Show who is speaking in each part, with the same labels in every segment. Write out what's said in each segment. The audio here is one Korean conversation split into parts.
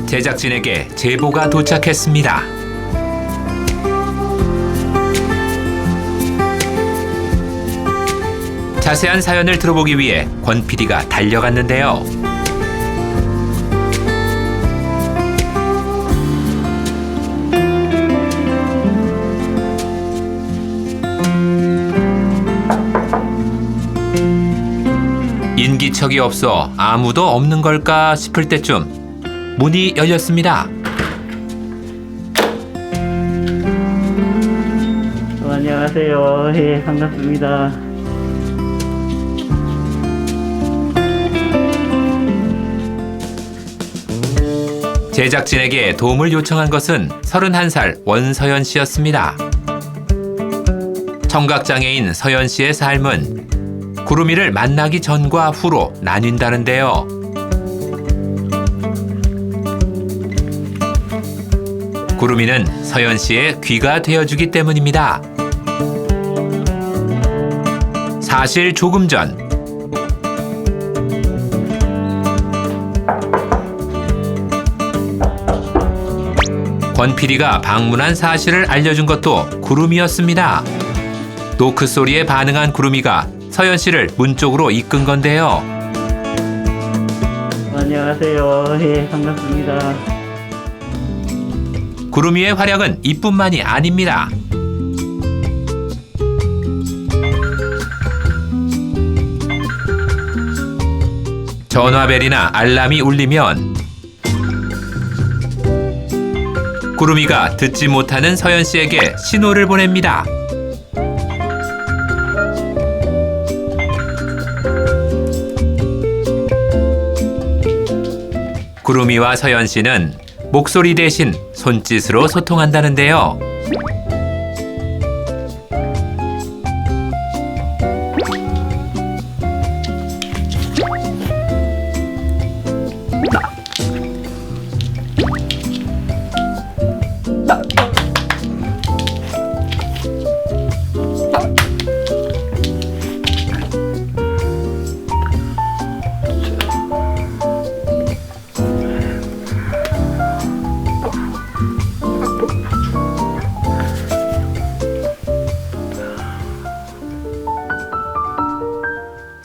Speaker 1: 제작진에게 제보가 도착했습니다. 자세한 사연을 들어보기 위해 권 PD가 달려갔는데요. 인기척이 없어 아무도 없는 걸까 싶을 때쯤 문이 열렸습니다.
Speaker 2: 안녕하세요. 예, 반갑습니다.
Speaker 1: 제작진에게 도움을 요청한 것은 31살 원서연 씨였습니다. 청각장애인 서연 씨의 삶은 구름이를 만나기 전과 후로 나뉜다는데요. 구름이는 서연 씨의 귀가 되어주기 때문입니다. 사실 조금 전 권 PD가 방문한 사실을 알려준 것도 구름이었습니다. 노크 소리에 반응한 구름이가 서연 씨를 문 쪽으로 이끈 건데요.
Speaker 2: 안녕하세요. 예, 반갑습니다.
Speaker 1: 구름이의 활약은 이뿐만이 아닙니다. 전화벨이나 알람이 울리면 구름이가 듣지 못하는 서연 씨에게 신호를 보냅니다. 구름이와 서연 씨는 목소리 대신 손짓으로 소통한다는데요.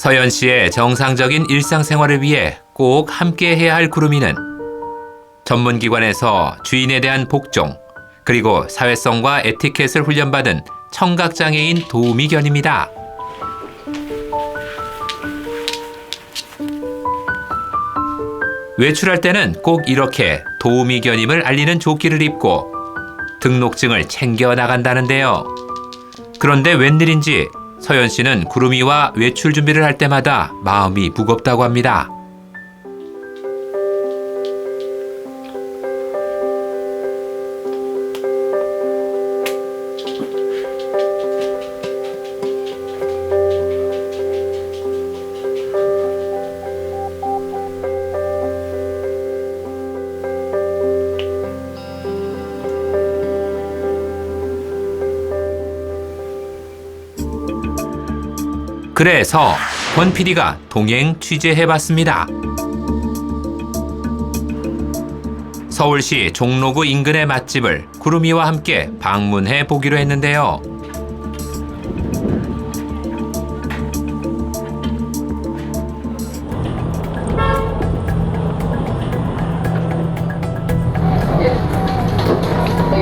Speaker 1: 서연 씨의 정상적인 일상생활을 위해 꼭 함께해야 할 구름이는 전문기관에서 주인에 대한 복종, 그리고 사회성과 에티켓을 훈련받은 청각장애인 도우미견입니다. 외출할 때는 꼭 이렇게 도우미견임을 알리는 조끼를 입고 등록증을 챙겨 나간다는데요. 그런데 웬일인지 서연 씨는 구름이와 외출 준비를 할 때마다 마음이 무겁다고 합니다. 그래서 권 PD가 동행 취재해봤습니다. 서울시 종로구 인근의 맛집을 구름이와 함께 방문해 보기로 했는데요.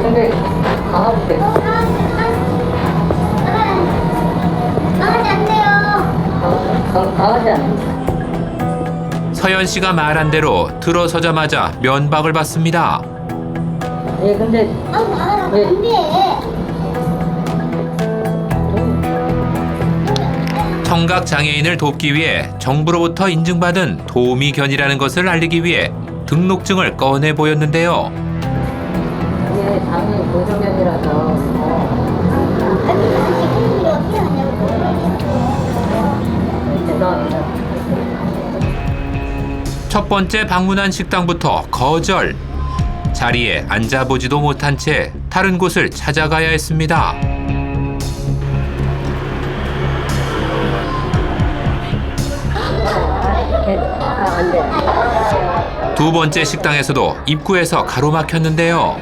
Speaker 2: 근데 강아지 강아지 아닙니다.
Speaker 1: 서연 씨가 말한 대로 들어서자마자 면박을 받습니다.
Speaker 2: 예, 근데
Speaker 1: 청각 장애인을 돕기 위해 정부로부터 인증받은 도우미견이라는 것을 알리기 위해 등록증을 꺼내 보였는데요.
Speaker 2: 이게 장애인 보조견이라서 죄송합니다.
Speaker 1: 첫 번째 방문한 식당부터 거절. 자리에 앉아보지도 못한 채 다른 곳을 찾아가야 했습니다.
Speaker 2: 안 돼.
Speaker 1: 두 번째 식당에서도 입구에서 가로막혔는데요.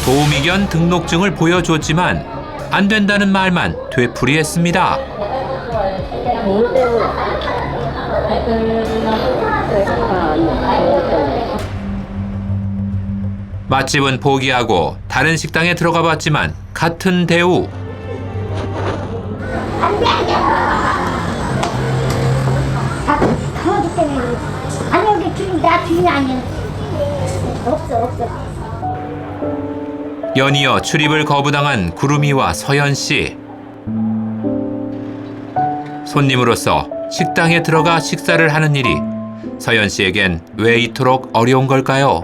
Speaker 1: 도우미견 등록증을 보여줬지만 안 된다는 말만 되풀이했습니다. 맛집은 포기하고 다른 식당에 들어가 봤지만 같은 대우.
Speaker 3: 터기 때문에 아니 여기 주인 나 주인 아니야. 없어.
Speaker 1: 연이어 출입을 거부당한 구름이와 서연 씨. 손님으로서 식당에 들어가 식사를 하는 일이 서연 씨에겐 왜 이토록 어려운 걸까요?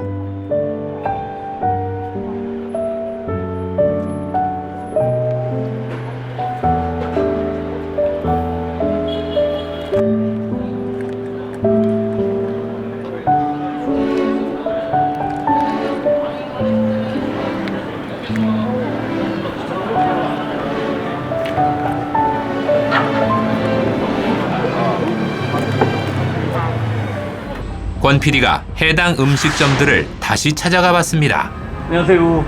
Speaker 1: 권 PD가 해당 음식점들을 다시 찾아가 봤습니다.
Speaker 4: 안녕하세요.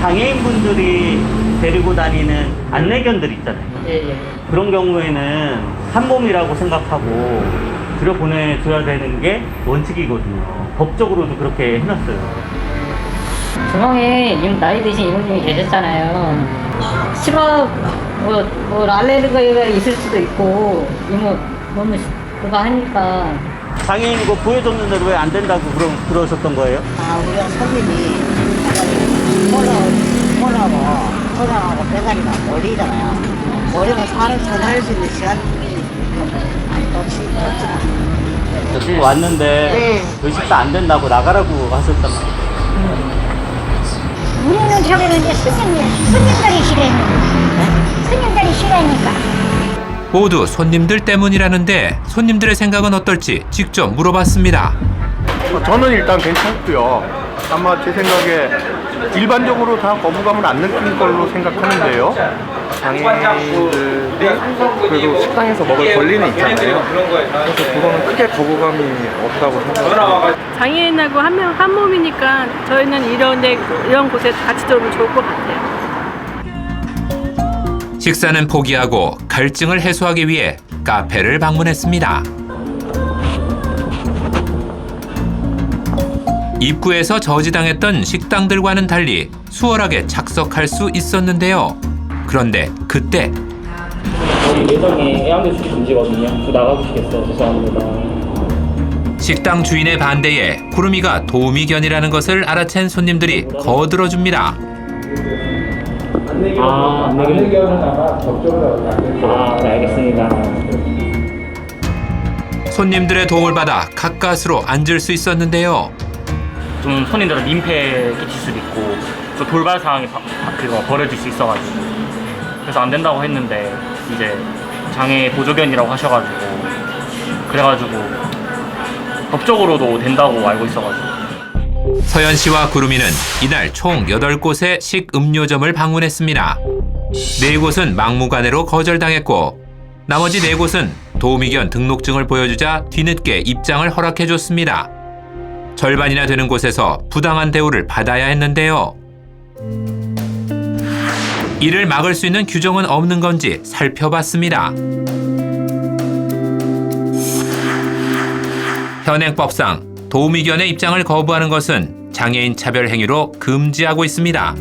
Speaker 4: 장애인분들이 데리고 다니는 안내견들 있잖아요.
Speaker 2: 예.
Speaker 4: 그런 경우에는 한 몸이라고 생각하고 들여보내줘야 되는 게 원칙이거든요. 법적으로도 그렇게 해놨어요.
Speaker 2: 주방에 나이 드신 이모님이 계셨잖아요. 치과 뭐 알레르기가 있을 수도 있고 이모 너무 그거 하니까.
Speaker 4: 장애인 이거 보여줬는데 왜 안 된다고 그러셨던 거예요?
Speaker 3: 우리가 손님이 콜라하고 배가리가 몰리잖아요. 몰리면 사람 전화할 수 있는 시간이 없지.
Speaker 4: 왔는데 저희 식사 안 된다고 나가라고 하셨단 말이에요.
Speaker 3: 우리는 저기는 이제 손님들이 싫어했는데 손님들이 싫어하니까.
Speaker 1: 모두 손님들 때문이라는데 손님들의 생각은 어떨지 직접 물어봤습니다.
Speaker 5: 저는 일단 괜찮고요. 아마 제 생각에 일반적으로 다 거부감을 안 느낀 걸로 생각하는데요. 장애인들이 그래도 식당에서 먹을 권리는 있잖아요. 그래서 그거는 크게 거부감이 없다고 생각합니다.
Speaker 6: 장애인하고 한 몸이니까 저희는 이런 곳에 같이 들어오면 좋을 것 같아요.
Speaker 1: 식사는 포기하고 갈증을 해소하기 위해 카페를 방문했습니다. 입구에서 저지당했던 식당들과는 달리 수월하게 착석할 수 있었는데요. 그런데 그때
Speaker 4: 저희 매장에 애완견 수입 금지거든요. 나가주시겠어요? 죄송합니다.
Speaker 1: 식당 주인의 반대에 구름이가 도우미견이라는 것을 알아챈 손님들이 거들어줍니다.
Speaker 4: 안내견은 아마 법적으로 네, 알겠습니다.
Speaker 1: 손님들의 도움을 받아 가까스로 앉을 수 있었는데요.
Speaker 4: 좀 손님들은 민폐 끼칠 수도 있고 좀 돌발 상황이 벌어질 수 있어가지고 그래서 안 된다고 했는데 이제 장애 보조견이라고 하셔가지고 그래가지고 법적으로도 된다고 알고 있어가지고.
Speaker 1: 서연 씨와 구름이는 이날 총 8곳의 식음료점을 방문했습니다. 4곳은 막무가내로 거절당했고 나머지 4곳은 도우미견 등록증을 보여주자 뒤늦게 입장을 허락해줬습니다. 절반이나 되는 곳에서 부당한 대우를 받아야 했는데요. 이를 막을 수 있는 규정은 없는 건지 살펴봤습니다. 현행법상 도우미견의 입장을 거부하는 것은 장애인 차별 행위로 금지하고 있습니다.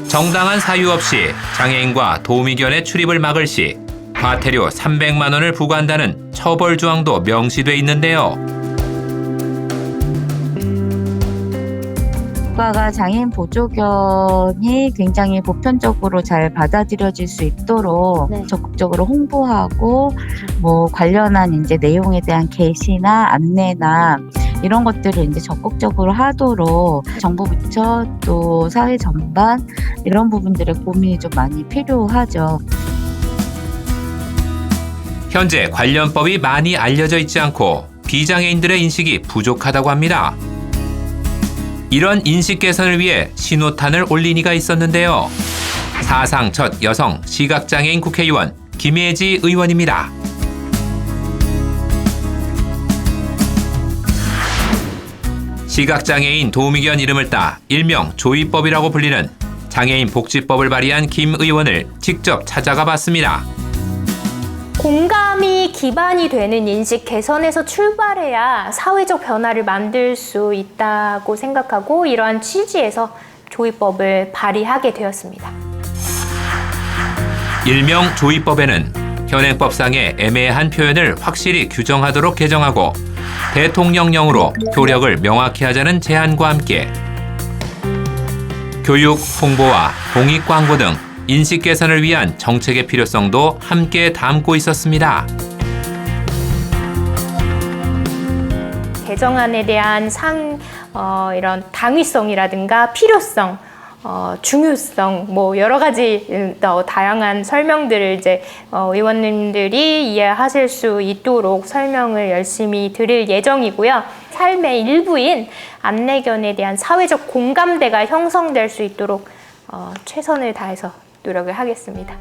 Speaker 1: 정당한 사유 없이 장애인과 도우미견의 출입을 막을 시 과태료 300만 원을 부과한다는 처벌 조항도 명시돼 있는데요.
Speaker 7: 국가가 장애인 보조견이 굉장히 보편적으로 잘 받아들여질 수 있도록 적극적으로 홍보하고 뭐 관련한 이제 내용에 대한 게시나 안내나 이런 것들을 이제 적극적으로 하도록 정부 부처 또 사회 전반 이런 부분들의 고민이 좀 많이 필요하죠.
Speaker 1: 현재 관련법이 많이 알려져 있지 않고 비장애인들의 인식이 부족하다고 합니다. 이런 인식 개선을 위해 신호탄을 올린 이가 있었는데요. 사상 첫 여성 시각장애인 국회의원 김예지 의원입니다. 시각장애인 도우미견 이름을 따 일명 조이법이라고 불리는 장애인 복지법을 발의한 김 의원을 직접 찾아가 봤습니다.
Speaker 8: 공감이 기반이 되는 인식 개선에서 출발해야 사회적 변화를 만들 수 있다고 생각하고 이러한 취지에서 조이법을 발의하게 되었습니다.
Speaker 1: 일명 조이법에는 현행법상의 애매한 표현을 확실히 규정하도록 개정하고 대통령령으로 효력을 명확히 하자는 제안과 함께 교육, 홍보와 공익 광고 등 인식 개선을 위한 정책의 필요성도 함께 담고 있었습니다.
Speaker 8: 개정안에 대한 이런 당위성이라든가 필요성, 중요성, 뭐 여러 가지 다양한 설명들을 이제 의원님들이 이해하실 수 있도록 설명을 열심히 드릴 예정이고요. 삶의 일부인 안내견에 대한 사회적 공감대가 형성될 수 있도록 최선을 다해서 노력을 하겠습니다.